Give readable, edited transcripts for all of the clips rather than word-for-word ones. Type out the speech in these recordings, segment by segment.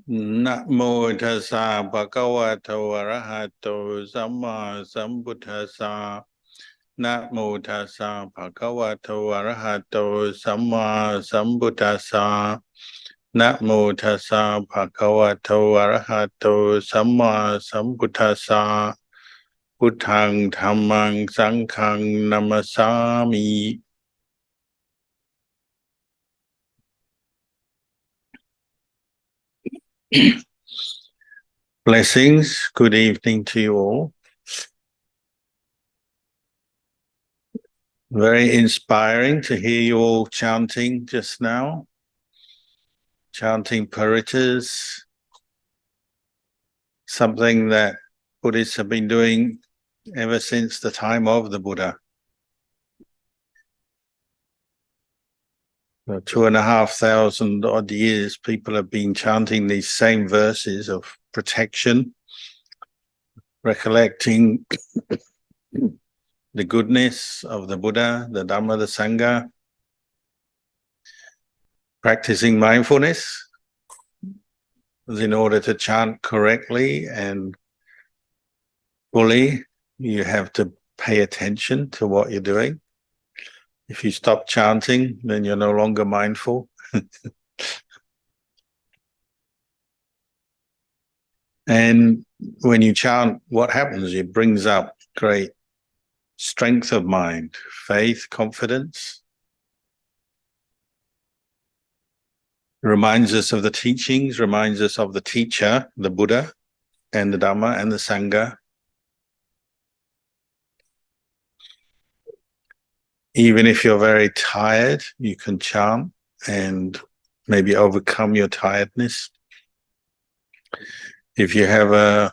Na mô tassa bhagavato arahato samma sambuddhassa. Na mô tassa bhagavato arahato samma sambuddhassa. Na mô tassa bhagavato arahato samma sambuddhassa. Buddhang dhammang sanghang namasami. Blessings, good evening to you all. Very inspiring to hear you all chanting just now, chanting paritas, something that Buddhists have been doing ever since the time of the Buddha. 2,500 odd years, people have been chanting these same verses of protection, recollecting the goodness of the Buddha, the Dhamma, the Sangha, practicing mindfulness in order to chant correctly and fully. You have to pay attention to what you're doing. If you stop chanting, then you're no longer mindful. And when you chant, what happens? It brings up great strength of mind, faith, confidence. It reminds us of the teachings, reminds us of the teacher, the Buddha, and the Dhamma and the Sangha. Even if you're very tired, you can chant and maybe overcome your tiredness. If you have a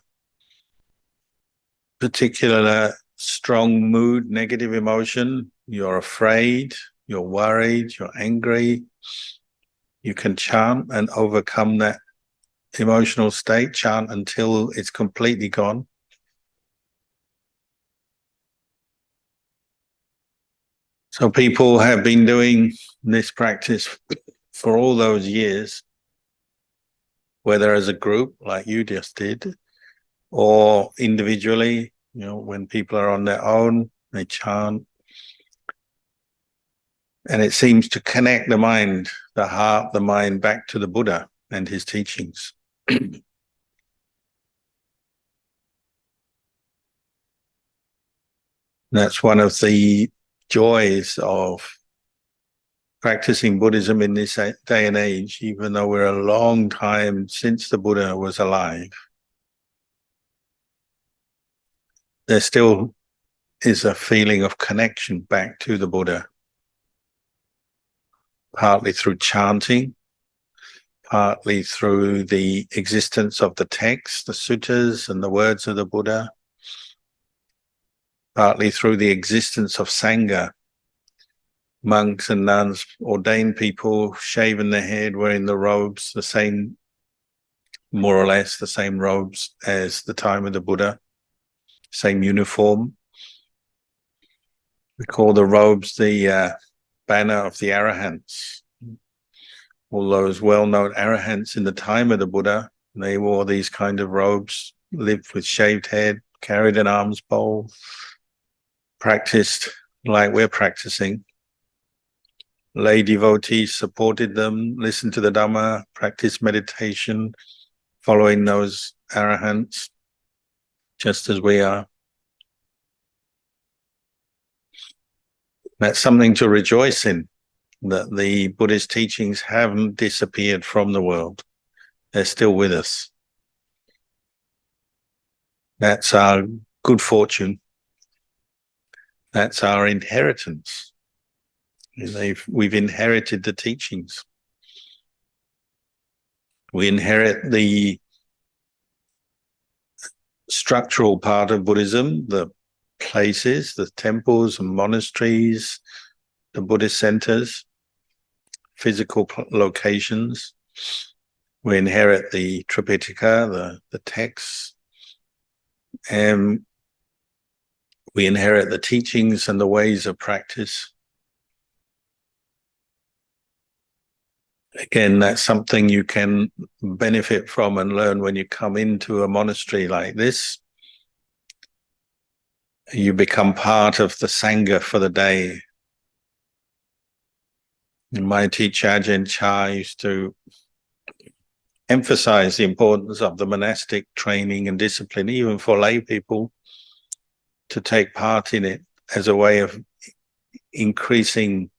particular strong mood, negative emotion, you're afraid, you're worried, you're angry, you can chant and overcome that emotional state, chant until it's completely gone. So people have been doing this practice for all those years, whether as a group like you just did, or individually, when people are on their own, they chant. And it seems to connect the mind, the heart, the mind back to the Buddha and his teachings. That's one of the joys of practicing Buddhism in this day and age, even though we're a long time since the Buddha was alive. There still is a feeling of connection back to the Buddha, partly through chanting, partly through the existence of the texts, the suttas and the words of the Buddha, partly through the existence of Sangha, monks and nuns, ordained people, shaven their head, wearing the robes, the same, more or less the same robes as the time of the Buddha, same uniform. We call the robes the banner of the Arahants. All those well-known Arahants in the time of the Buddha, they wore these kind of robes, lived with shaved head, carried an alms bowl, practiced like we're practicing. Lay devotees supported them, listened to the Dhamma, practiced meditation, following those Arahants, just as we are. That's something to rejoice in, that the Buddhist teachings haven't disappeared from the world. They're still with us. That's our good fortune. That's our inheritance. We've inherited the teachings. We inherit the structural part of Buddhism, the places, the temples and monasteries, the Buddhist centers, physical locations. We inherit the Tripitaka, the texts, and we inherit the teachings and the ways of practice. Again, that's something you can benefit from and learn when you come into a monastery like this. You become part of the Sangha for the day. My teacher, Ajahn Chah, used to emphasize the importance of the monastic training and discipline, even for lay people, to take part in it as a way of increasing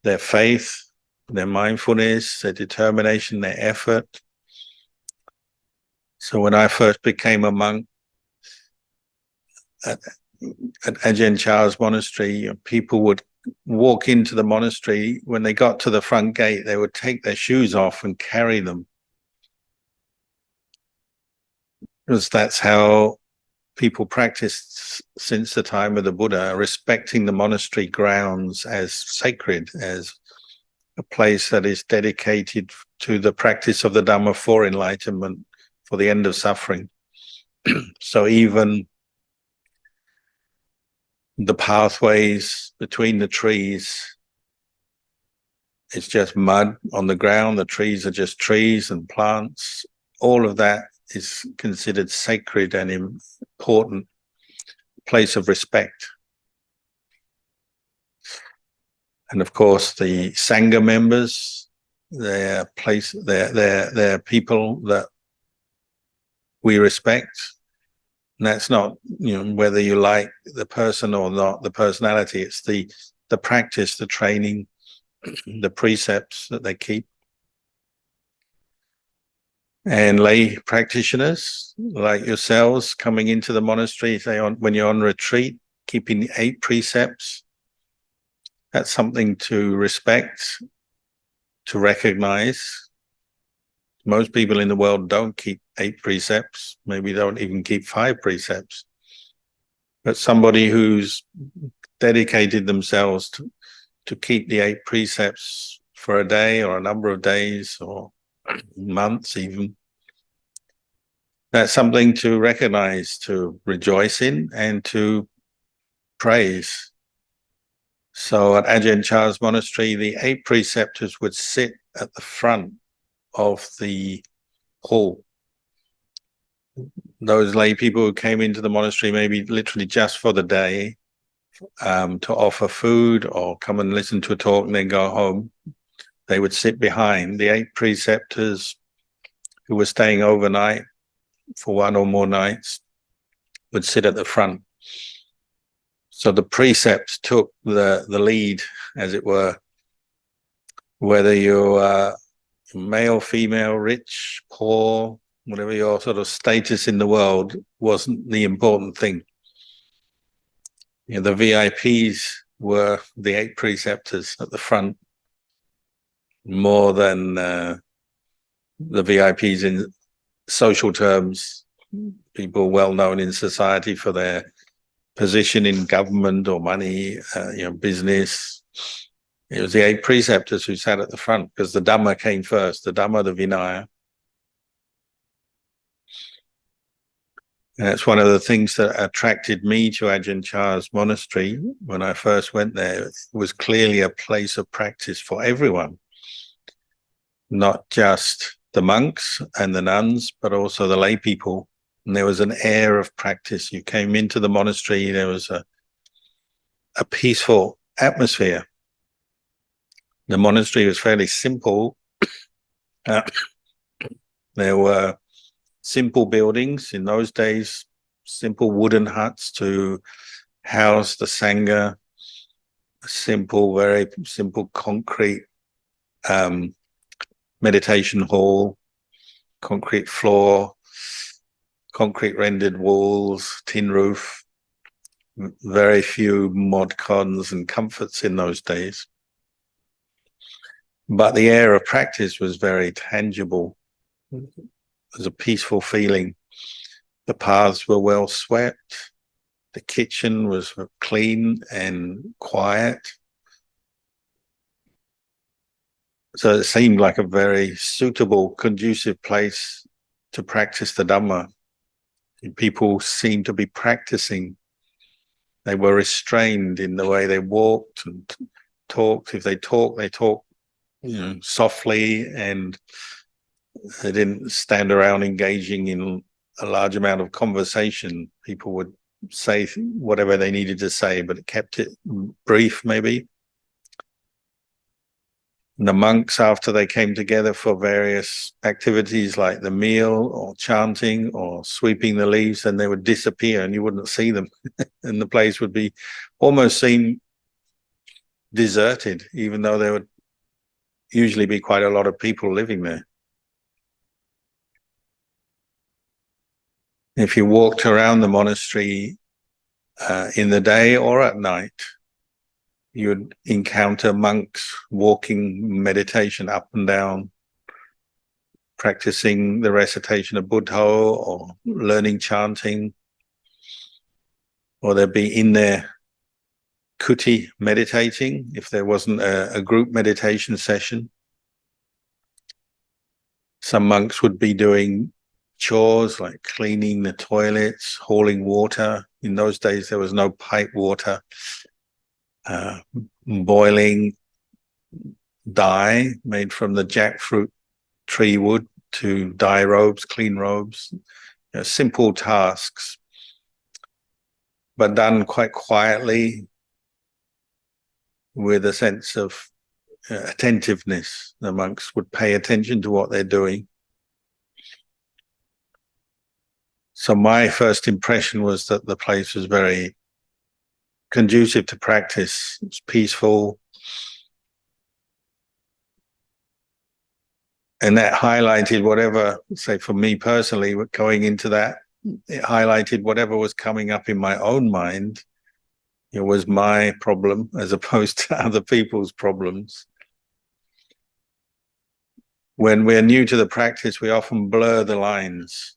their faith, their mindfulness, their determination, their effort. So when I first became a monk at Ajahn Chah's monastery, people would walk into the monastery. When they got to the front gate, they would take their shoes off and carry them, because that's how people practiced since the time of the Buddha, respecting the monastery grounds as sacred, as a place that is dedicated to the practice of the Dhamma for enlightenment, for the end of suffering. So even the pathways between the trees, it's just mud on the ground. The trees are just trees and plants. All of that is considered sacred and important place of respect. And of course, the Sangha members, they're people that we respect. And that's not, whether you like the person or not, the personality. It's the practice, the training, the precepts that they keep. And lay practitioners like yourselves coming into the monastery, when you're on retreat, keeping the 8 precepts, that's something to respect, to recognize. Most people in the world don't keep 8 precepts, maybe don't even keep 5 precepts. But somebody who's dedicated themselves to keep the 8 precepts for a day or a number of days or months even, that's something to recognize, to rejoice in, and to praise. So at Ajahn Chah's monastery, the 8 preceptors would sit at the front of the hall. Those lay people who came into the monastery maybe literally just for the day, to offer food or come and listen to a talk and then go home, they would sit behind. The 8 preceptors who were staying overnight for 1 or more nights would sit at the front. So the precepts took the lead, as it were. Whether you're male, female, rich, poor, whatever your sort of status in the world, wasn't the important thing. The VIPs were the 8 preceptors at the front, more than the VIPs in social terms, people well known in society for their position in government or money, business. It was the 8 preceptors who sat at the front, because the Dhamma came first, the Dhamma, the Vinaya. And that's one of the things that attracted me to Ajahn Chah's monastery when I first went there. It was clearly a place of practice for everyone, not just the monks and the nuns, but also the lay people. And there was an air of practice. You came into the monastery, there was a peaceful atmosphere. The monastery was fairly simple. There were simple buildings in those days, simple wooden huts to house the Sangha, very simple concrete meditation hall, concrete floor, concrete rendered walls, tin roof, very few mod cons and comforts in those days. But the air of practice was very tangible. It was a peaceful feeling. The paths were well swept. The kitchen was clean and quiet. So it seemed like a very suitable, conducive place to practice the Dhamma. People seemed to be practicing. They were restrained in the way they walked and talked. If they talked softly, and they didn't stand around engaging in a large amount of conversation. People would say whatever they needed to say, but it kept it brief, maybe. And the monks, after they came together for various activities like the meal or chanting or sweeping the leaves, then they would disappear and you wouldn't see them. And the place would be almost seem deserted, even though there would usually be quite a lot of people living there. If you walked around the monastery in the day or at night, you'd encounter monks walking meditation up and down, practicing the recitation of Buddha or learning chanting, or they'd be in their kuti meditating if there wasn't a group meditation session. Some monks would be doing chores like cleaning the toilets, hauling water. In those days, there was no pipe water. Boiling dye made from the jackfruit tree wood to dye robes, clean robes. Simple tasks, but done quite quietly with a sense of attentiveness. The monks would pay attention to what they're doing. So my first impression was that the place was very conducive to practice. It's peaceful. And that highlighted whatever, say for me personally, going into that, it highlighted whatever was coming up in my own mind. It was my problem as opposed to other people's problems. When we're new to the practice, we often blur the lines.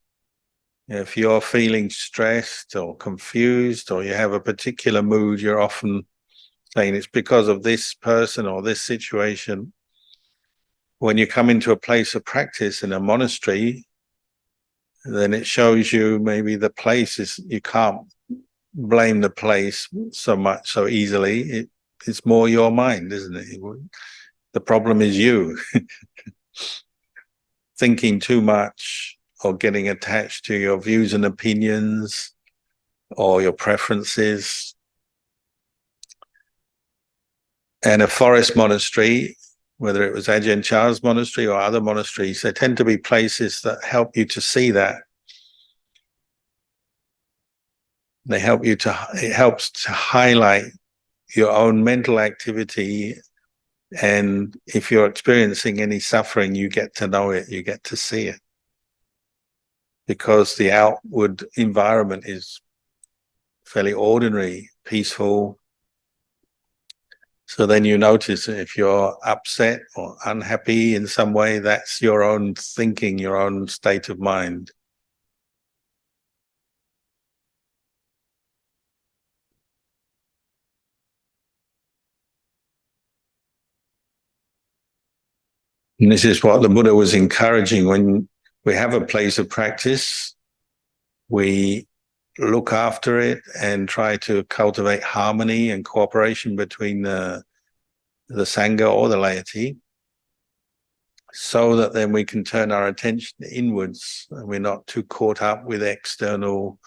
If you're feeling stressed or confused or you have a particular mood, you're often saying it's because of this person or this situation. When you come into a place of practice in a monastery, then it shows you maybe the place is, you can't blame the place so easily. It's more your mind, isn't it? The problem is you. Thinking too much or getting attached to your views and opinions or your preferences. And a forest monastery, whether it was Ajahn Chah's monastery or other monasteries, they tend to be places that help you to see that. They help you to, it helps to highlight your own mental activity. And if you're experiencing any suffering, you get to know it, you get to see it. Because the outward environment is fairly ordinary, peaceful. So then you notice if you're upset or unhappy in some way, that's your own thinking, your own state of mind. And this is what the Buddha was encouraging. When we have a place of practice, we look after it and try to cultivate harmony and cooperation between the Sangha or the laity, so that then we can turn our attention inwards and we're not too caught up with external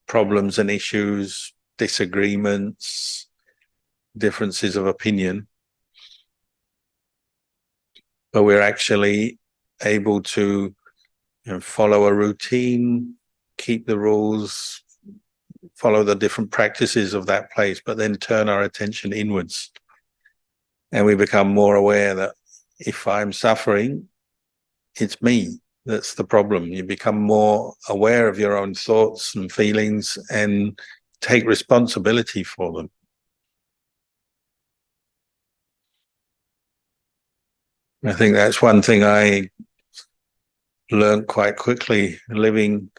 problems and issues, disagreements, differences of opinion. But we're actually able to follow a routine, keep the rules, follow the different practices of that place, but then turn our attention inwards. And we become more aware that if I'm suffering, it's me that's the problem. You become more aware of your own thoughts and feelings and take responsibility for them. I think that's one thing I learned quite quickly living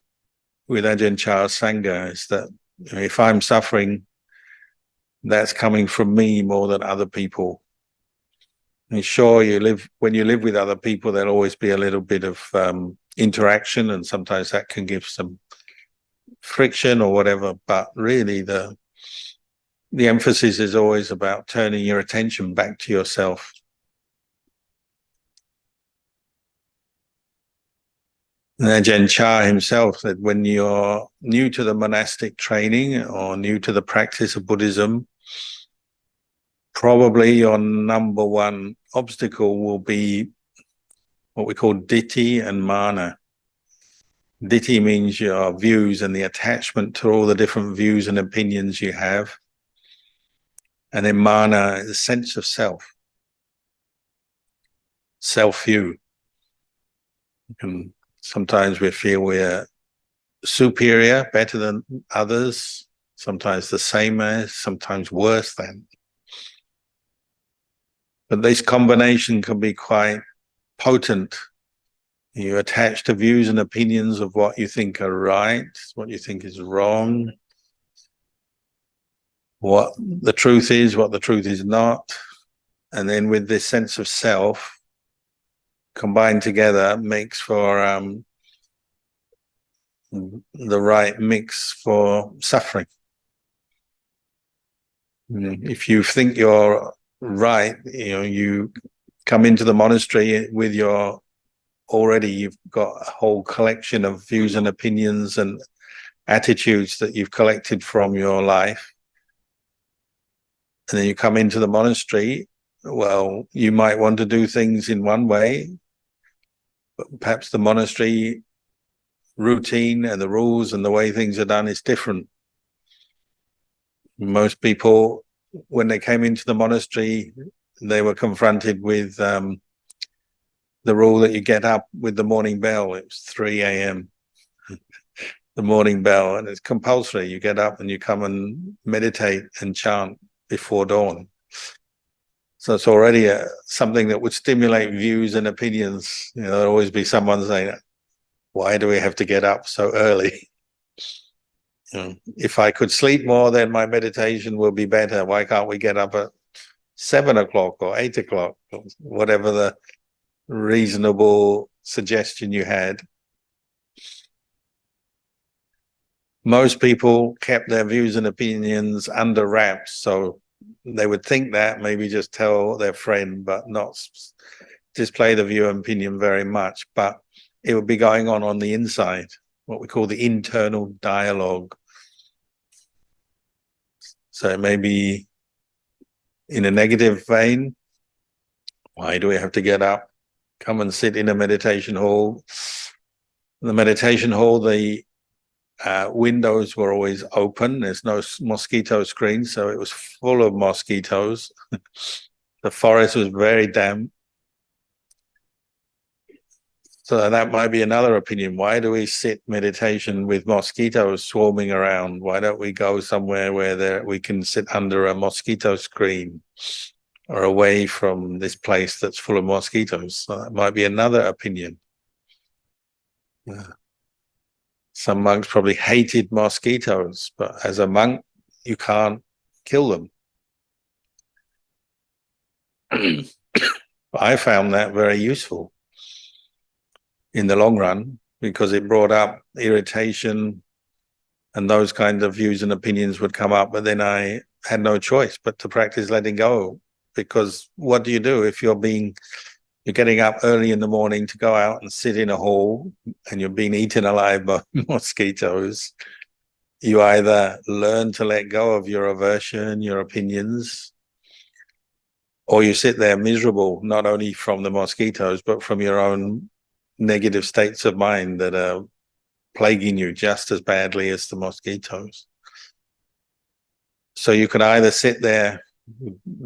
with Ajahn Chah's Sangha, is that if I'm suffering, that's coming from me more than other people. And sure, when you live with other people, there'll always be a little bit of interaction, and sometimes that can give some friction or whatever, but really the emphasis is always about turning your attention back to yourself. Ajahn Chah himself said, when you're new to the monastic training or new to the practice of Buddhism, probably your number one obstacle will be what we call ditthi and mana. Ditthi means your views and the attachment to all the different views and opinions you have. And then mana is a sense of self, self-view. And sometimes we feel we're superior, better than others, sometimes the same as, sometimes worse than. But this combination can be quite potent. You attach to views and opinions of what you think are right, what you think is wrong, what the truth is not. And then with this sense of self combined together makes for the right mix for suffering. If you think you're right, you come into the monastery with your already you've got a whole collection of views and opinions and attitudes that you've collected from your life. And then you come into the monastery, well, you might want to do things in one way, but perhaps the monastery routine and the rules and the way things are done is different. Most people, when they came into the monastery, they were confronted with the rule that you get up with the morning bell. It was 3 a.m. the morning bell, and it's compulsory. You get up and you come and meditate and chant before dawn. So it's already something that would stimulate views and opinions. There'll always be someone saying, why do we have to get up so early? If I could sleep more, then my meditation will be better. Why can't we get up at 7 o'clock or 8 o'clock, whatever the reasonable suggestion you had? Most people kept their views and opinions under wraps, so they would think that, maybe just tell their friend, but not display the view and opinion very much. But it would be going on the inside, what we call the internal dialogue. So it may be in a negative vein. Why do we have to get up? Come and sit in a meditation hall. The meditation hall, the windows were always open. There's no mosquito screen, so it was full of mosquitoes. The forest was very damp. So that might be another opinion. Why do we sit meditation with mosquitoes swarming around? Why don't we go somewhere where we can sit under a mosquito screen or away from this place that's full of mosquitoes? So that might be another opinion. Some monks probably hated mosquitoes, but as a monk, you can't kill them. I found that very useful in the long run, because it brought up irritation and those kinds of views and opinions would come up, but then I had no choice but to practice letting go. Because what do you do if you're getting up early in the morning to go out and sit in a hall and you're being eaten alive by mosquitoes? You either learn to let go of your aversion, your opinions, or you sit there miserable, not only from the mosquitoes, but from your own negative states of mind that are plaguing you just as badly as the mosquitoes. So you can either sit there,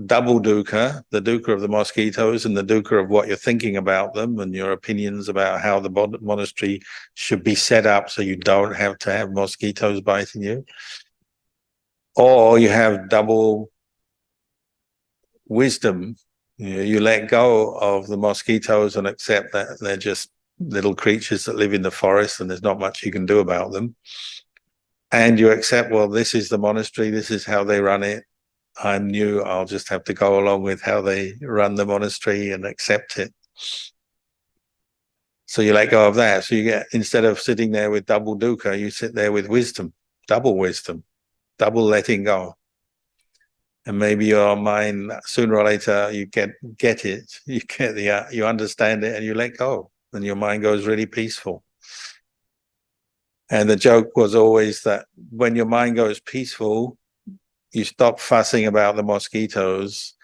double dukkha, the dukkha of the mosquitoes and the dukkha of what you're thinking about them and your opinions about how the monastery should be set up so you don't have to have mosquitoes biting you. Or you have double wisdom. You let go of the mosquitoes and accept that they're just little creatures that live in the forest and there's not much you can do about them. And you accept, well, this is the monastery, this is how they run it. I'm new, I'll just have to go along with how they run the monastery and accept it. So you let go of that. So you get, instead of sitting there with double dukkha, you sit there with wisdom, double letting go. And maybe your mind, sooner or later, you get it, you understand it, and you let go, and your mind goes really peaceful. And the joke was always that when your mind goes peaceful, you stop fussing about the mosquitoes,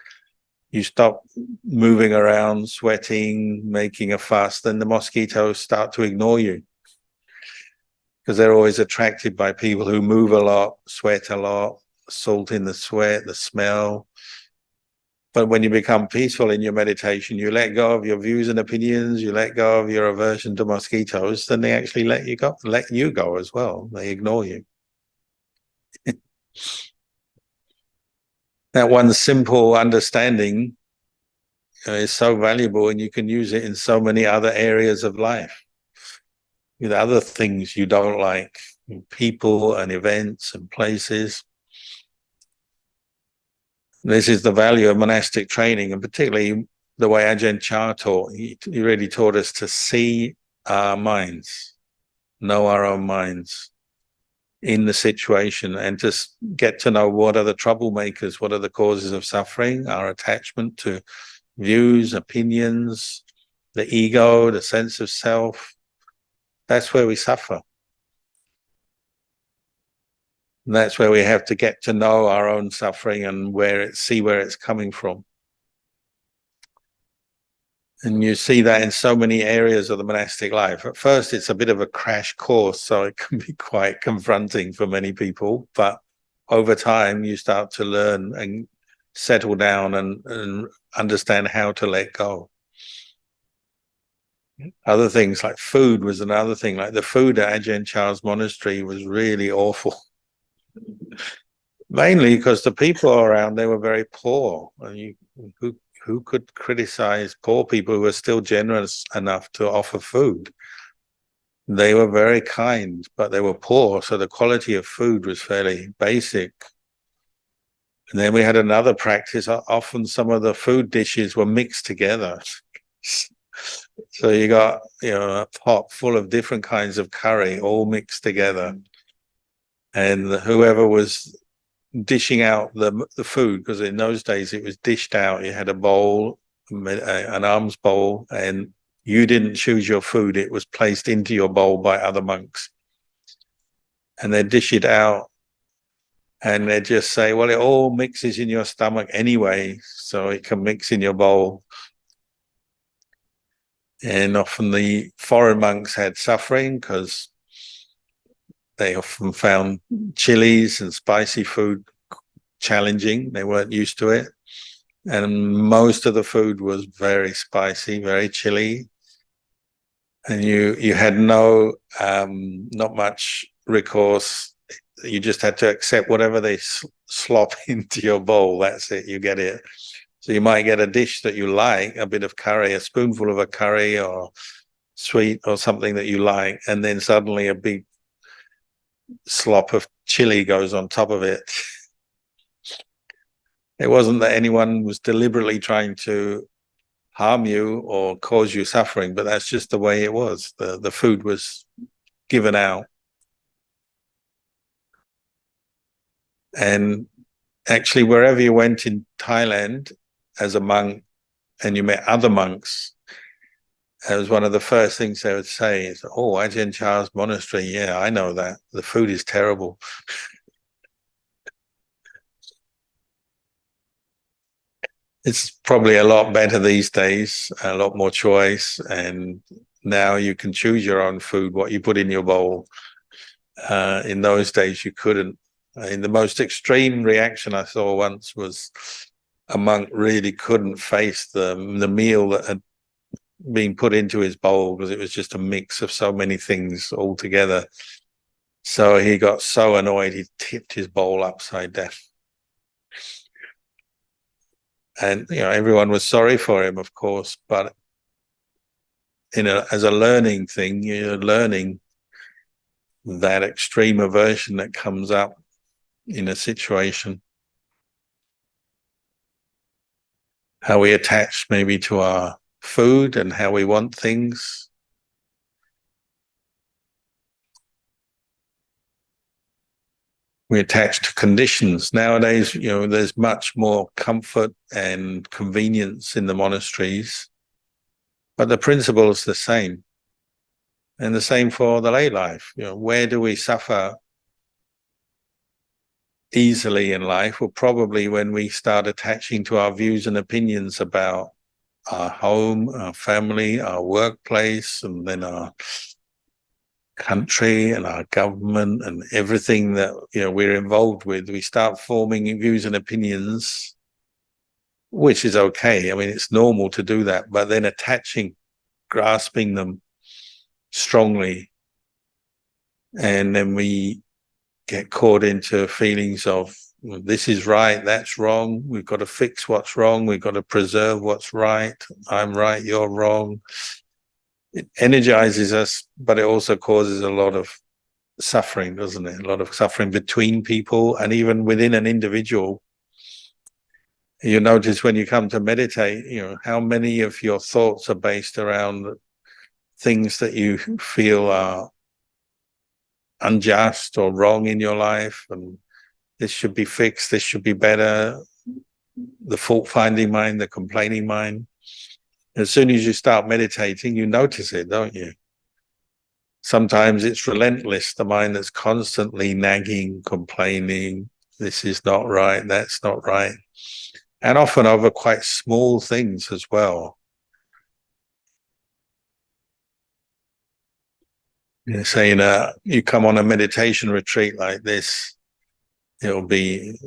you stop moving around, sweating, making a fuss, then the mosquitoes start to ignore you. Because they're always attracted by people who move a lot, sweat a lot, salt in the sweat, the smell. But when you become peaceful in your meditation, you let go of your views and opinions, you let go of your aversion to mosquitoes, then they actually let you go as well. They ignore you. That one simple understanding is so valuable, and you can use it in so many other areas of life. With other things you don't like, people and events and places. This is the value of monastic training, and particularly the way Ajahn Chah taught. He really taught us to see our minds, know our own minds in the situation, and just get to know what are the troublemakers, what are the causes of suffering, our attachment to views, opinions, the ego, the sense of self. That's where we suffer. And that's where we have to get to know our own suffering and see where it's coming from. And you see that in so many areas of the monastic life. At first, it's a bit of a crash course, so it can be quite confronting for many people. But over time, you start to learn and settle down and understand how to let go. Other things like food was another thing. Like the food at Ajahn Chah's monastery was really awful. Mainly because the people around, they were very poor. And who could criticize poor people who were still generous enough to offer food? They were very kind, but they were poor, so the quality of food was fairly basic. And then we had another practice. Often some of the food dishes were mixed together. So you got, a pot full of different kinds of curry all mixed together. And whoever was dishing out the food, because in those days it was dished out, you had a bowl, an alms bowl, and you didn't choose your food, it was placed into your bowl by other monks, and they dish it out and they just say, well, it all mixes in your stomach anyway, so it can mix in your bowl. And often the foreign monks had suffering because they often found chilies and spicy food challenging. They weren't used to it. And most of the food was very spicy, very chilly. And you had not much recourse. You just had to accept whatever they slop into your bowl. That's it, you get it. So you might get a dish that you like, a bit of curry, a spoonful of a curry or sweet or something that you like, and then suddenly a big slop of chili goes on top of it. It wasn't that anyone was deliberately trying to harm you or cause you suffering, but that's just the way it was. The food was given out. And actually, wherever you went in Thailand as a monk and you met other monks, it was one of the first things they would say is, oh, Ajahn Chah's monastery, yeah, I know that. The food is terrible. It's probably a lot better these days, a lot more choice, and now you can choose your own food, what you put in your bowl. In those days, you couldn't. In the most extreme reaction I saw once was a monk really couldn't face the meal that had been put into his bowl because it was just a mix of so many things all together. So he got so annoyed, he tipped his bowl upside down. And, everyone was sorry for him, of course, but as a learning thing, you're learning that extreme aversion that comes up in a situation. How we attach maybe to our food and how we want things. We attach to conditions. Nowadays, there's much more comfort and convenience in the monasteries, but the principle is the same. And the same for the lay life. Where do we suffer easily in life? Well, probably when we start attaching to our views and opinions about our home, our family, our workplace, and then our country and our government and everything that we're involved with. We start forming views and opinions, which is okay. I mean, it's normal to do that, but then grasping them strongly, and then we get caught into feelings of, well, this is right, that's wrong, we've got to fix what's wrong, we've got to preserve what's right, I'm right, you're wrong. It energizes us, but it also causes a lot of suffering, doesn't it? A lot of suffering between people and even within an individual. You notice when you come to meditate, how many of your thoughts are based around things that you feel are unjust or wrong in your life, and this should be fixed, this should be better. The fault-finding mind, the complaining mind. As soon as you start meditating, you notice it, don't you? Sometimes it's relentless, the mind that's constantly nagging, complaining, this is not right, that's not right. And often over quite small things as well. Saying you come on a meditation retreat like this, it'll be,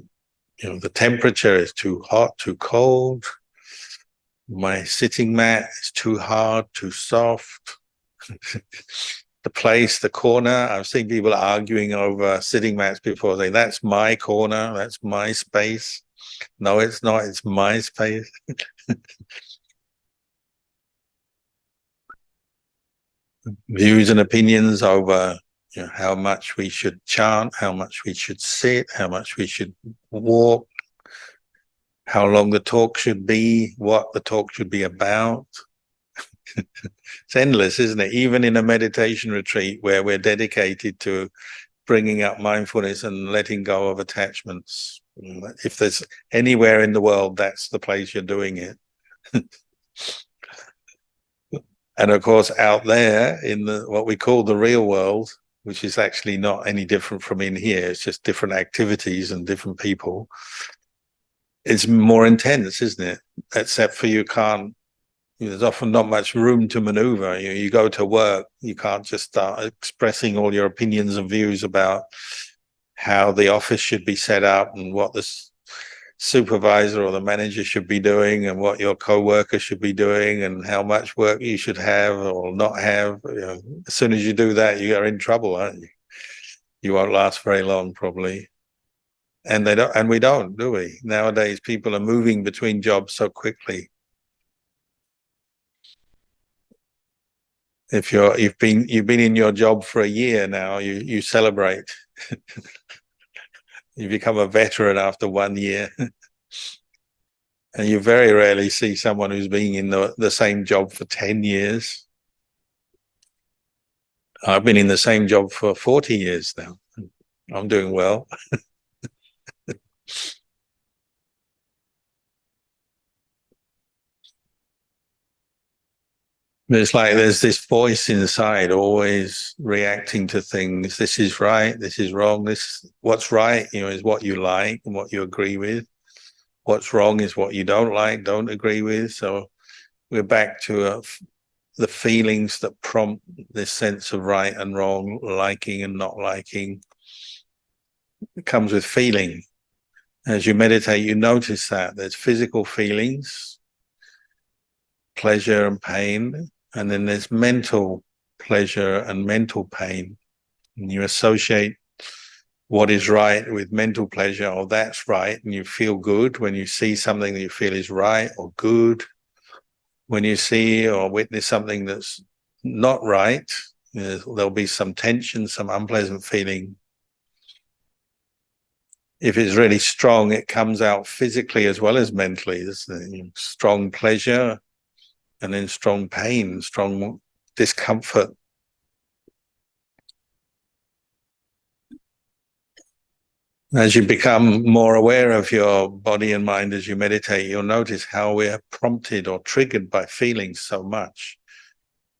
the temperature is too hot, too cold. My sitting mat is too hard, too soft. The place, the corner, I've seen people arguing over sitting mats before, saying, that's my corner, that's my space. No, it's not, it's my space. Views and opinions over how much we should chant, how much we should sit, how much we should walk, how long the talk should be, what the talk should be about. It's endless, isn't it? Even in a meditation retreat where we're dedicated to bringing up mindfulness and letting go of attachments. If there's anywhere in the world, that's the place you're doing it. And of course, out there in what we call the real world, which is actually not any different from in here, it's just different activities and different people, it's more intense, isn't it? Except for there's often not much room to maneuver. You go to work, you can't just start expressing all your opinions and views about how the office should be set up and what the supervisor or the manager should be doing and what your co-worker should be doing and how much work you should have or not have. As soon as you do that, you are in trouble, aren't you? You won't last very long, probably. And we don't, do we? Nowadays, people are moving between jobs so quickly. If you've been in your job for a year now, you celebrate. You become a veteran after 1 year. And you very rarely see someone who's been in the same job for 10 years. I've been in the same job for 40 years now. I'm doing well. It's like there's this voice inside always reacting to things. This is right, this is wrong. What's right, is what you like and what you agree with. What's wrong is what you don't like, don't agree with. So we're back to the feelings that prompt this sense of right and wrong, liking and not liking. It comes with feeling. As you meditate, you notice that there's physical feelings, pleasure and pain, and then there's mental pleasure and mental pain. And you associate what is right with mental pleasure, or that's right, and you feel good when you see something that you feel is right or good. When you see or witness something that's not right, there'll be some tension, some unpleasant feeling. If it's really strong, it comes out physically as well as mentally. There's strong pleasure and then strong pain, strong discomfort. As you become more aware of your body and mind as you meditate, you'll notice how we are prompted or triggered by feelings so much.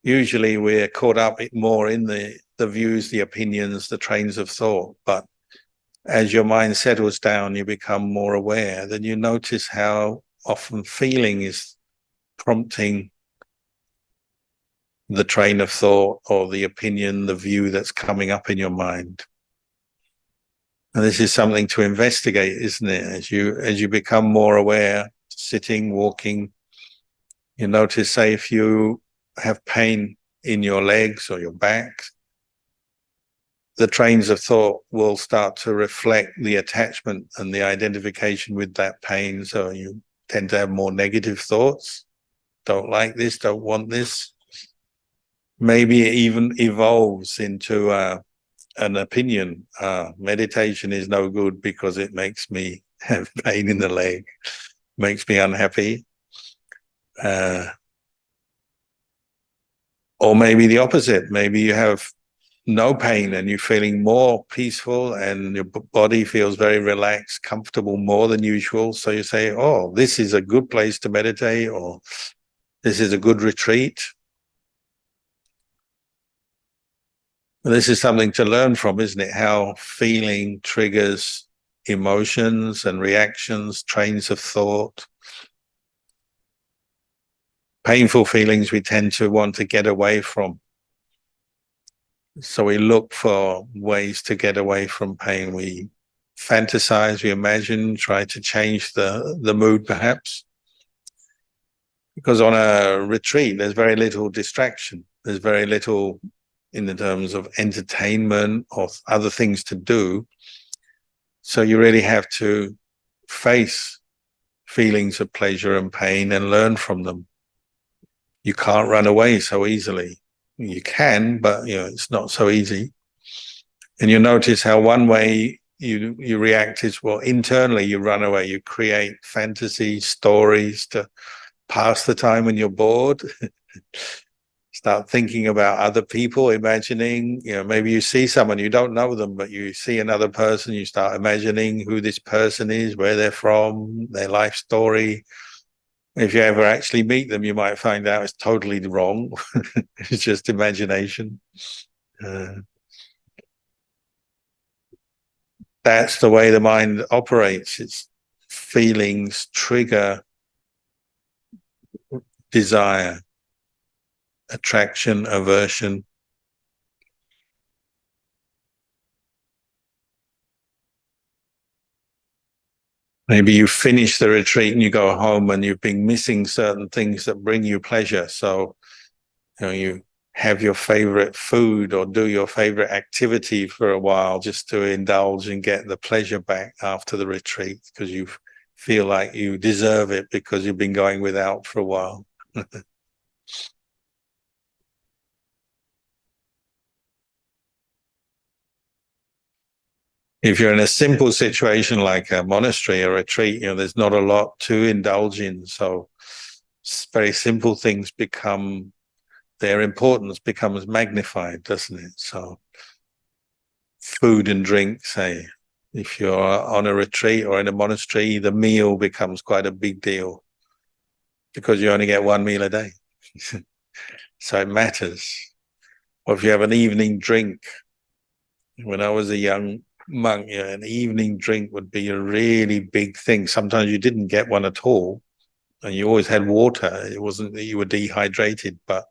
usually we're caught up more in the views, the opinions, the trains of thought. But as your mind settles down, you become more aware. Then you notice how often feeling is prompting the train of thought or the opinion, the view that's coming up in your mind. And this is something to investigate, isn't it? As you become more aware, sitting, walking, you notice, say, if you have pain in your legs or your back, the trains of thought will start to reflect the attachment and the identification with that pain. So you tend to have more negative thoughts. Don't like this, don't want this. Maybe it even evolves into an opinion. Meditation is no good because it makes me have pain in the leg, makes me unhappy. Or maybe the opposite. Maybe you have no pain and you're feeling more peaceful and your body feels very relaxed, comfortable, more than usual. So you say, oh, this is a good place to meditate, or this is a good retreat. This is something to learn from, isn't it? How feeling triggers emotions and reactions, trains of thought. Painful feelings we tend to want to get away from. So we look for ways to get away from pain. We fantasize, we imagine, try to change the mood perhaps. Because on a retreat, there's very little distraction. There's very little in the terms of entertainment or other things to do. So you really have to face feelings of pleasure and pain and learn from them. You can't run away so easily. You can, but it's not so easy. And you notice how one way you react is, well, internally you run away. You create fantasy stories to pass the time when you're bored. Start thinking about other people, imagining, maybe you see someone, you don't know them, but you see another person, you start imagining who this person is, where they're from, their life story. If you ever actually meet them, you might find out it's totally wrong. It's just imagination. That's the way the mind operates. Its feelings trigger desire, attraction, aversion. Maybe you finish the retreat and you go home and you've been missing certain things that bring you pleasure. So, you have your favorite food or do your favorite activity for a while just to indulge and get the pleasure back after the retreat, because you feel like you deserve it because you've been going without for a while. If you're in a simple situation like a monastery or retreat, there's not a lot to indulge in. So very simple things their importance becomes magnified, doesn't it? So food and drink, say, if you're on a retreat or in a monastery, the meal becomes quite a big deal because you only get one meal a day. So it matters. Or if you have an evening drink, when I was a young monk, an evening drink would be a really big thing. Sometimes you didn't get one at all, and you always had water. It wasn't that you were dehydrated, but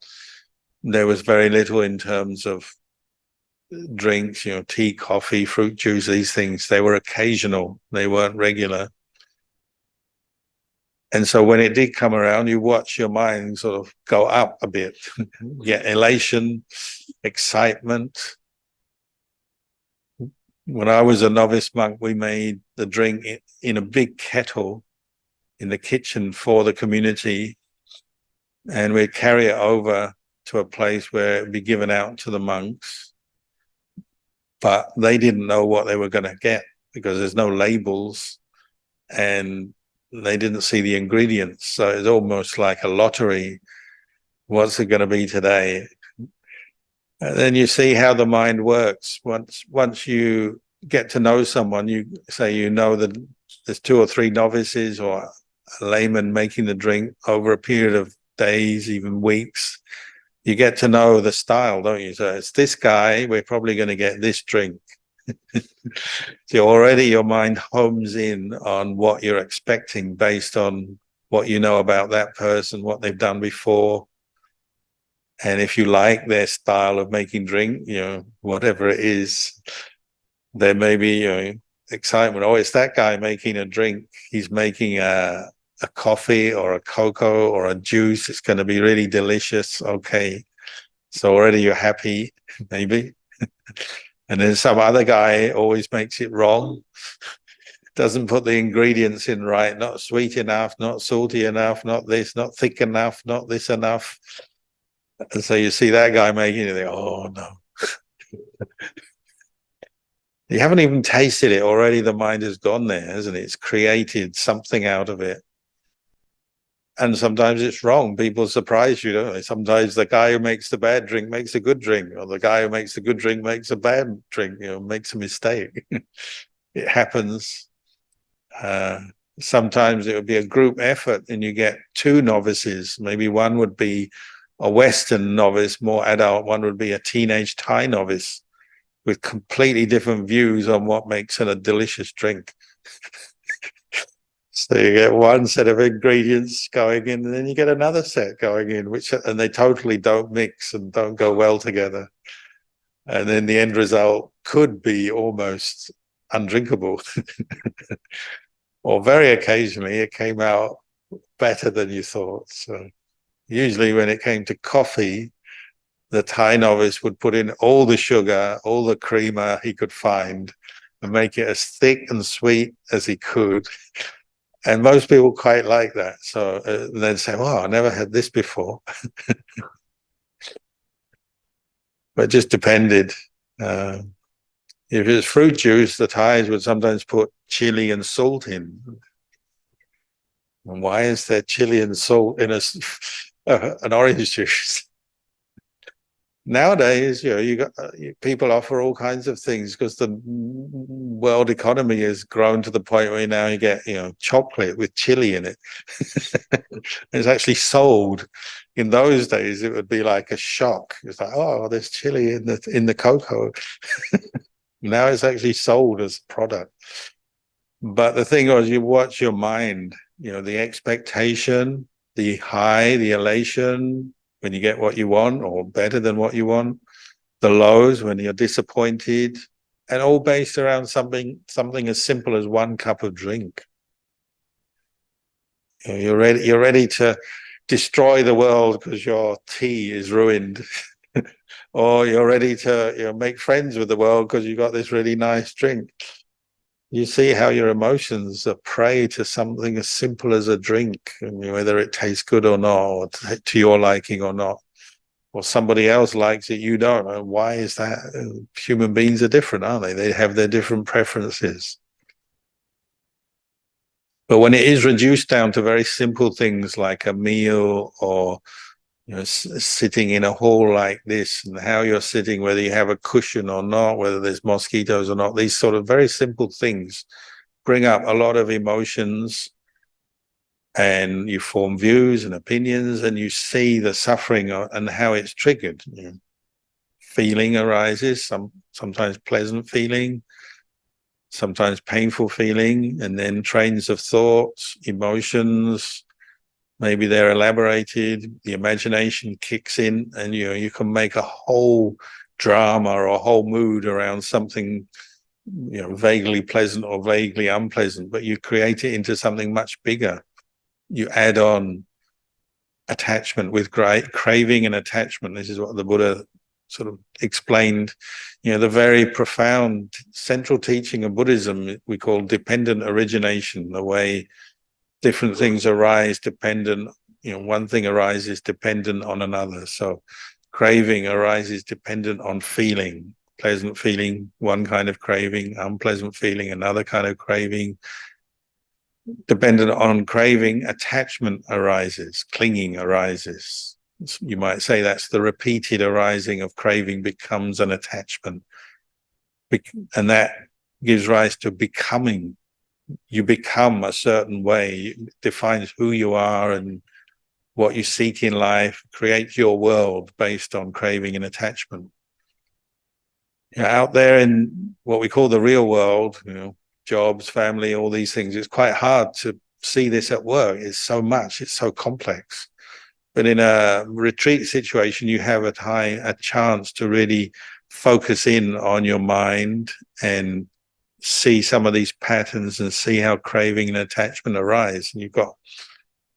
there was very little in terms of drinks, tea, coffee, fruit juice, these things. They were occasional. They weren't regular. And so when it did come around, you watch your mind sort of go up a bit. Get elation, excitement. When I was a novice monk, we made the drink in a big kettle in the kitchen for the community, and we'd carry it over to a place where it would be given out to the monks. But they didn't know what they were going to get because there's no labels and they didn't see the ingredients. So it's almost like a lottery. What's it going to be today? And then you see how the mind works. Once you get to know someone, you say that there's 2 or 3 novices or a layman making the drink over a period of days, even weeks. you get to know the style, don't you? So it's this guy, we're probably going to get this drink. So already your mind homes in on what you're expecting based on what you know about that person, what they've done before. And if you like their style of making drink, whatever it is, there may be, excitement. Oh, it's that guy making a drink. He's making a coffee or a cocoa or a juice. It's going to be really delicious. Okay. So already you're happy, maybe. And then some other guy always makes it wrong, doesn't put the ingredients in right, not sweet enough, not salty enough, not this, not thick enough, not this enough. And so you see that guy making it, you think, oh no. You haven't even tasted it, already the mind has gone there, hasn't it? It's created something out of it. And sometimes it's wrong. People surprise you, don't they? Sometimes the guy who makes the bad drink makes a good drink, or the guy who makes the good drink makes a bad drink, makes a mistake. It happens. Sometimes it would be a group effort and you get two novices. Maybe one would be a Western novice, more adult. One would be a teenage Thai novice with completely different views on what makes it a delicious drink. So you get one set of ingredients going in, and then you get another set going in, and they totally don't mix and don't go well together. And then the end result could be almost undrinkable. Or very occasionally it came out better than you thought. So usually when it came to coffee, the Thai novice would put in all the sugar, all the creamer he could find, and make it as thick and sweet as he could. And most people quite like that. So they'd say, "Well, I never had this before." But it just depended. If it was fruit juice, the Thais would sometimes put chili and salt in. And why is there chili and salt in an orange juice? Nowadays, people offer all kinds of things because the world economy has grown to the point where now you get, chocolate with chili in it. It's actually sold. In those days, it would be like a shock. It's like, oh, there's chili in the cocoa. Now it's actually sold as a product. But the thing was, you watch your mind, the expectation, the high, the elation, when you get what you want or better than what you want, the lows when you're disappointed, and all based around something as simple as one cup of drink. You're ready to destroy the world because your tea is ruined. Or you're ready to make friends with the world because you got this really nice drink. You see how your emotions are prey to something as simple as a drink, and whether it tastes good or not, or to your liking or not, or somebody else likes it, you don't. And why is that? Human beings are different, aren't they? They have their different preferences. But when it is reduced down to very simple things like a meal or sitting in a hall like this, and how you're sitting, whether you have a cushion or not, whether there's mosquitoes or not, these sort of very simple things bring up a lot of emotions, and you form views and opinions, and you see the suffering and how it's triggered. Feeling arises, sometimes pleasant feeling, sometimes painful feeling, and then trains of thoughts, emotions. Maybe they're elaborated, the imagination kicks in, and you can make a whole drama or a whole mood around something vaguely pleasant or vaguely unpleasant, but you create it into something much bigger. You add on attachment with craving and attachment. This is what the Buddha sort of explained. The very profound central teaching of Buddhism we call dependent origination, the way different things arise dependent, one thing arises dependent on another. So craving arises dependent on feeling, pleasant feeling, one kind of craving, unpleasant feeling, another kind of craving. Dependent on craving, attachment arises, clinging arises. You might say that's the repeated arising of craving becomes an attachment. And that gives rise to becoming. You become a certain way, it defines who you are and what you seek in life, create your world based on craving and attachment. Out there in what we call the real world, jobs, family, all these things, it's quite hard to see this at work. It's so much, it's so complex. But in a retreat situation, you have a chance to really focus in on your mind and see some of these patterns and see how craving and attachment arise. And you've got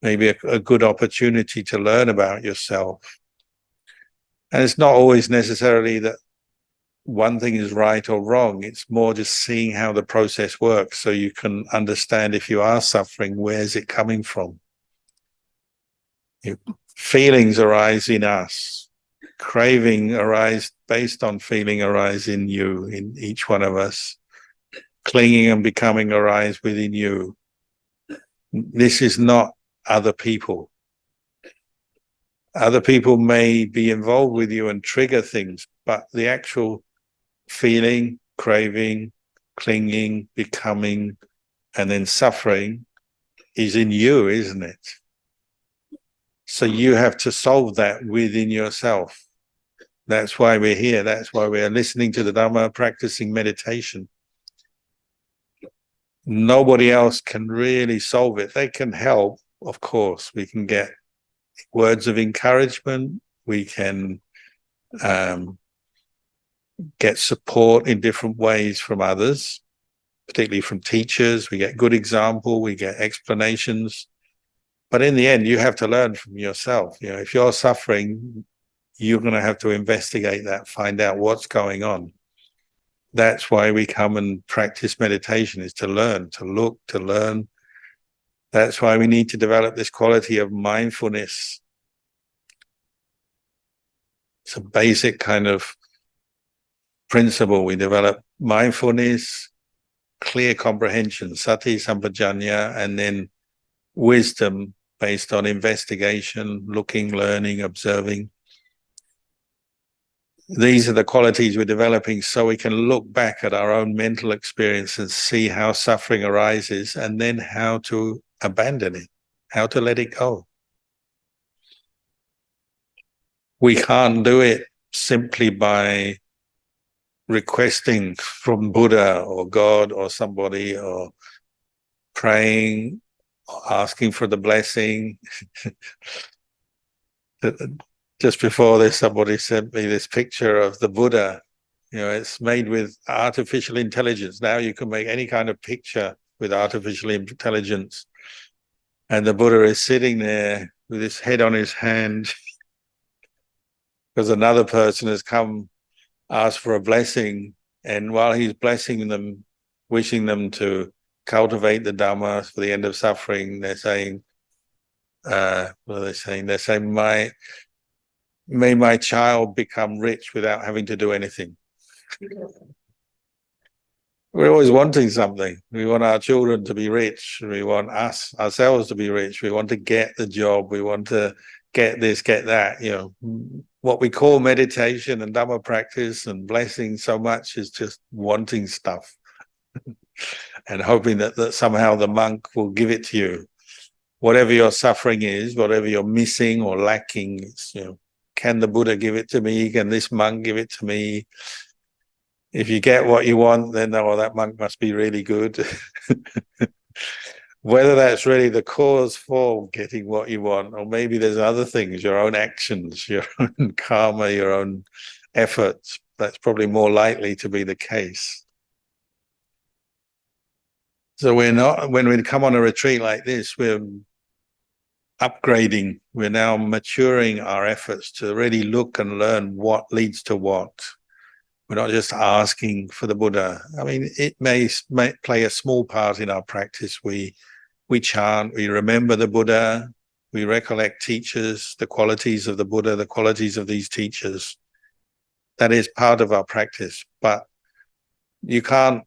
maybe a good opportunity to learn about yourself. And it's not always necessarily that one thing is right or wrong. It's more just seeing how the process works so you can understand if you are suffering, where's it coming from? Feelings arise in us. Craving arise based on feeling arise in you, in each one of us. Clinging and becoming arise within you. This is not other people. Other people may be involved with you and trigger things, but the actual feeling, craving, clinging, becoming, and then suffering is in you, isn't it? So you have to solve that within yourself. That's why we're here. That's why we're listening to the Dhamma, practicing meditation. Nobody else can really solve it. They can help, of course. We can get words of encouragement. We can get support in different ways from others, particularly from teachers. We get good example. We get explanations. But in the end, you have to learn from yourself. If you're suffering, you're going to have to investigate that, find out what's going on. That's why we come and practice meditation, is to learn, to look, to learn. That's why we need to develop this quality of mindfulness. It's a basic kind of principle. We develop mindfulness, clear comprehension, sati sampajanya, and then wisdom based on investigation, looking, learning, observing. These are the qualities we're developing so we can look back at our own mental experience and see how suffering arises and then how to abandon it, how to let it go. We can't do it simply by requesting from Buddha or God or somebody, or praying, or asking for the blessing. Just before this, somebody sent me this picture of the Buddha. It's made with artificial intelligence. Now you can make any kind of picture with artificial intelligence. And the Buddha is sitting there with his head on his hand because another person has come, asked for a blessing. And while he's blessing them, wishing them to cultivate the Dhamma for the end of suffering, they're saying, what are they saying? They're saying, may my child become rich without having to do anything. We're always wanting something. We want our children to be rich. We want ourselves to be rich. We want to get the job. We want to get this, get that. What we call meditation and Dhamma practice and blessing so much is just wanting stuff and hoping that somehow the monk will give it to you. Whatever your suffering is, whatever you're missing or lacking, can the Buddha give it to me? Can this monk give it to me? If you get what you want, then that monk must be really good. Whether that's really the cause for getting what you want, or maybe there's other things, your own actions, your own karma, your own efforts, that's probably more likely to be the case. So when we come on a retreat like this, we're upgrading, we're now maturing our efforts to really look and learn what leads to what. We're not just asking for the Buddha. I mean, it may play a small part in our practice. We chant, we remember the Buddha, we recollect teachers, the qualities of the Buddha, the qualities of these teachers. That is part of our practice, but you can't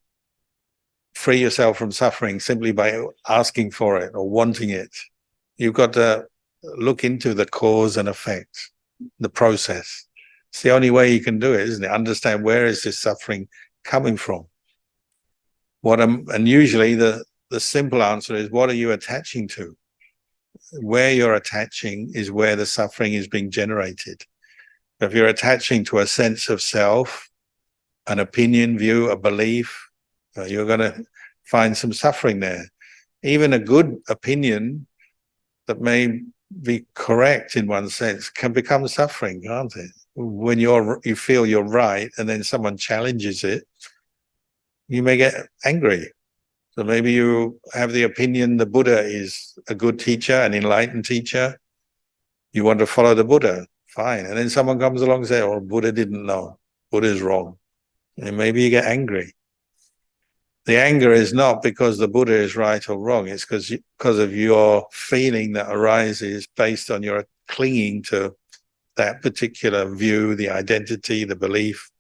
free yourself from suffering simply by asking for it or wanting it. You've got to look into the cause and effect, the process. It's the only way you can do it, isn't it? Understand, where is this suffering coming from? And usually the simple answer is, what are you attaching to? where you're attaching is where the suffering is being generated. If you're attaching to a sense of self, an opinion, view, a belief, you're going to find some suffering there. Even a good opinion that may be correct in one sense can become suffering, can't it? When you feel you're right and then someone challenges it, you may get angry. So maybe you have the opinion the Buddha is a good teacher, an enlightened teacher. You want to follow the Buddha, fine. And then someone comes along and says, oh, Buddha didn't know. Buddha's wrong. And maybe you get angry. The anger is not because the Buddha is right or wrong. It's because of your feeling that arises based on your clinging to that particular view, the identity, the belief.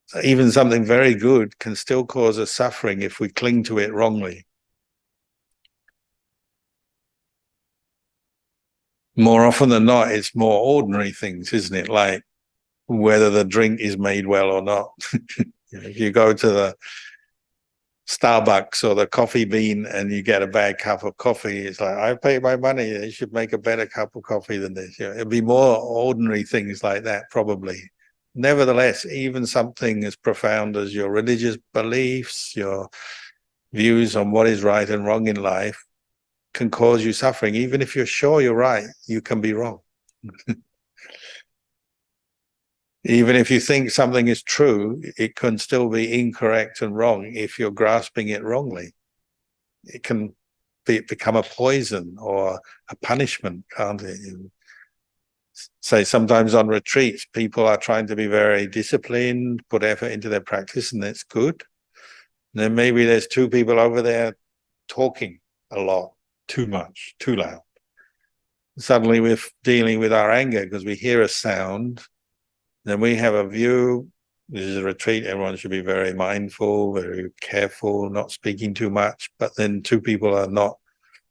So even something very good can still cause us suffering if we cling to it wrongly. More often than not, it's more ordinary things, isn't it? Like whether the drink is made well or not. If you go to the Starbucks or the Coffee Bean and you get a bad cup of coffee, it's like, I paid my money, they should make a better cup of coffee than this. It'd be more ordinary things like that, probably. Nevertheless, even something as profound as your religious beliefs, your views on what is right and wrong in life can cause you suffering. Even if you're sure you're right, you can be wrong. Even if you think something is true, it can still be incorrect and wrong if you're grasping it wrongly. It can become a poison or a punishment, can't it? Say sometimes on retreats, people are trying to be very disciplined, put effort into their practice, and that's good. And then maybe there's two people over there talking a lot, too much, too loud. Suddenly we're dealing with our anger because we hear a sound. Then we have a view. This is a retreat. Everyone should be very mindful, very careful, not speaking too much. But then two people are not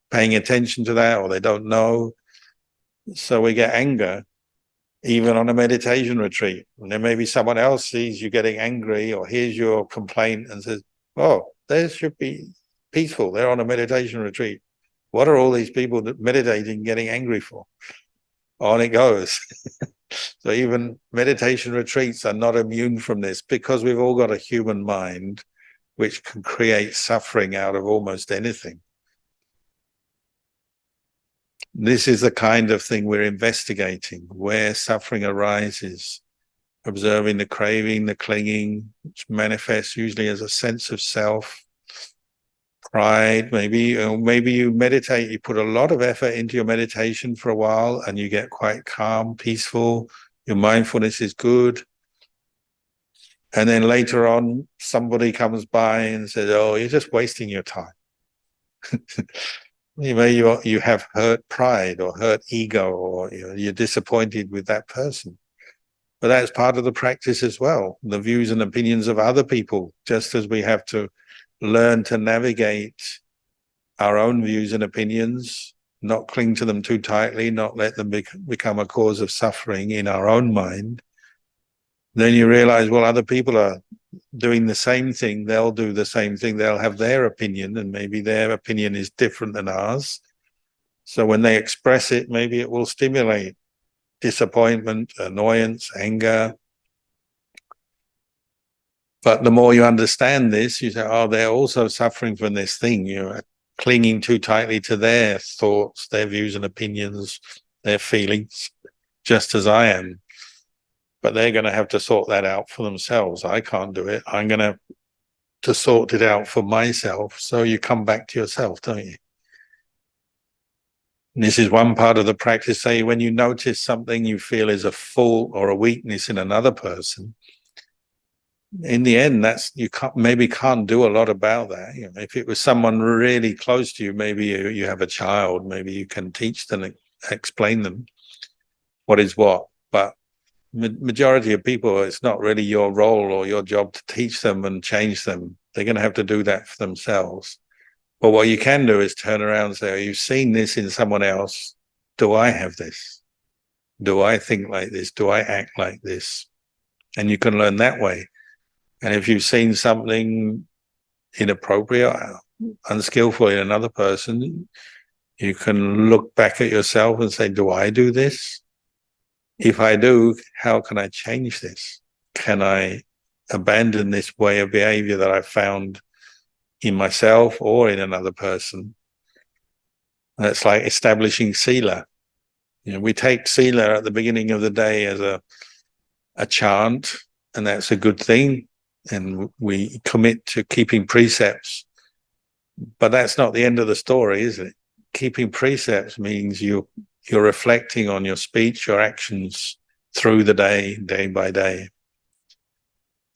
paying attention to that, or they don't know. So we get anger, even on a meditation retreat. And then maybe someone else sees you getting angry or hears your complaint and says, oh, they should be peaceful. They're on a meditation retreat. What are all these people meditating getting angry for? On it goes. So even meditation retreats are not immune from this because we've all got a human mind which can create suffering out of almost anything. This is the kind of thing we're investigating, where suffering arises, observing the craving, the clinging, which manifests usually as a sense of self, pride. Maybe you meditate, you put a lot of effort into your meditation for a while and you get quite calm, peaceful, your mindfulness is good. And then later on, somebody comes by and says, oh, you're just wasting your time. You have hurt pride or hurt ego, or you're disappointed with that person. But that's part of the practice as well, the views and opinions of other people, just as we have to learn to navigate our own views and opinions, not cling to them too tightly, not let them become a cause of suffering in our own mind. Then you realize, well, other people are doing the same thing. They'll do the same thing. They'll have their opinion, and maybe their opinion is different than ours. So when they express it, maybe it will stimulate disappointment, annoyance, anger. But the more you understand this, you say, oh, they're also suffering from this thing. You're clinging too tightly to their thoughts, their views and opinions, their feelings, just as I am. But they're going to have to sort that out for themselves. I can't do it. I'm going to sort it out for myself. So you come back to yourself, don't you? And this is one part of the practice. Say when you notice something you feel is a fault or a weakness in another person, in the end, you can't do a lot about that. If it was someone really close to you, maybe you have a child, maybe you can teach them, explain them what is what. But majority of people, it's not really your role or your job to teach them and change them. They're going to have to do that for themselves. But what you can do is turn around and say, oh, you've seen this in someone else. Do I have this? Do I think like this? Do I act like this? And you can learn that way. And if you've seen something inappropriate, unskillful in another person, You can look back at yourself and say, do I do this? If I do, how can I change this? Can I abandon this way of behavior that I found in myself or in another person? That's like establishing sila. We take sila at the beginning of the day as a chant, and that's a good thing. And we commit to keeping precepts. But that's not the end of the story, is it? Keeping precepts means you're reflecting on your speech, your actions through the day, day by day.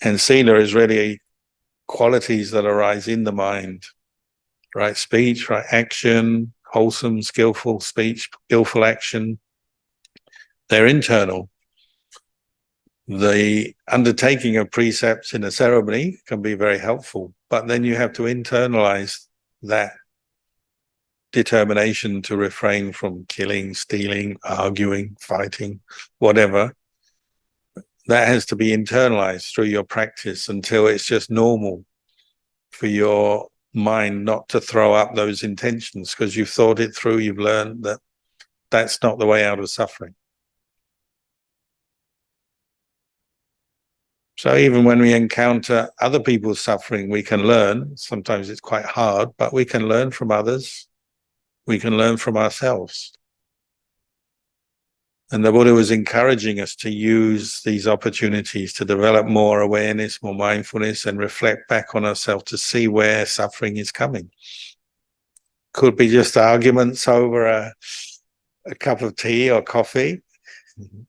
And sila is really qualities that arise in the mind. Right speech, right action, wholesome, skillful speech, skillful action. They're internal. The undertaking of precepts in a ceremony can be very helpful, but then you have to internalize that determination to refrain from killing, stealing, arguing, fighting, whatever. That has to be internalized through your practice until it's just normal for your mind not to throw up those intentions because you've thought it through, you've learned that that's not the way out of suffering. So even when we encounter other people's suffering, we can learn. Sometimes it's quite hard, but we can learn from others. We can learn from ourselves. And the Buddha was encouraging us to use these opportunities to develop more awareness, more mindfulness, and reflect back on ourselves to see where suffering is coming. Could be just arguments over a cup of tea or coffee.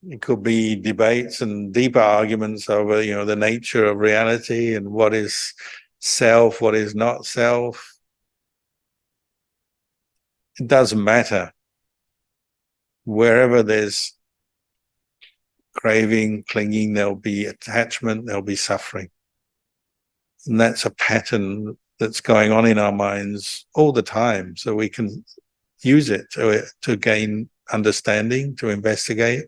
It could be debates and deeper arguments over, the nature of reality and what is self, what is not self. It doesn't matter. Wherever there's craving, clinging, there'll be attachment, there'll be suffering. And that's a pattern that's going on in our minds all the time. So we can use it to gain understanding, to investigate,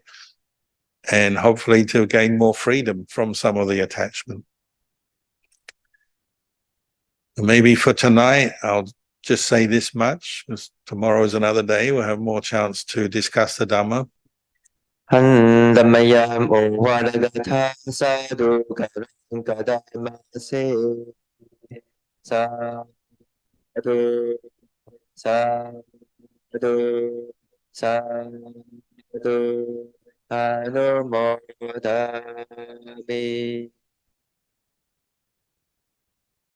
and hopefully to gain more freedom from some of the attachment. Maybe for tonight, I'll just say this much, because tomorrow is another day. We'll have more chance to discuss the Dhamma. หันดัมมยามโอวาทกถาสาธุกะรังกะไดมาเสสาธุสาธุสาธุอนุโมทามิ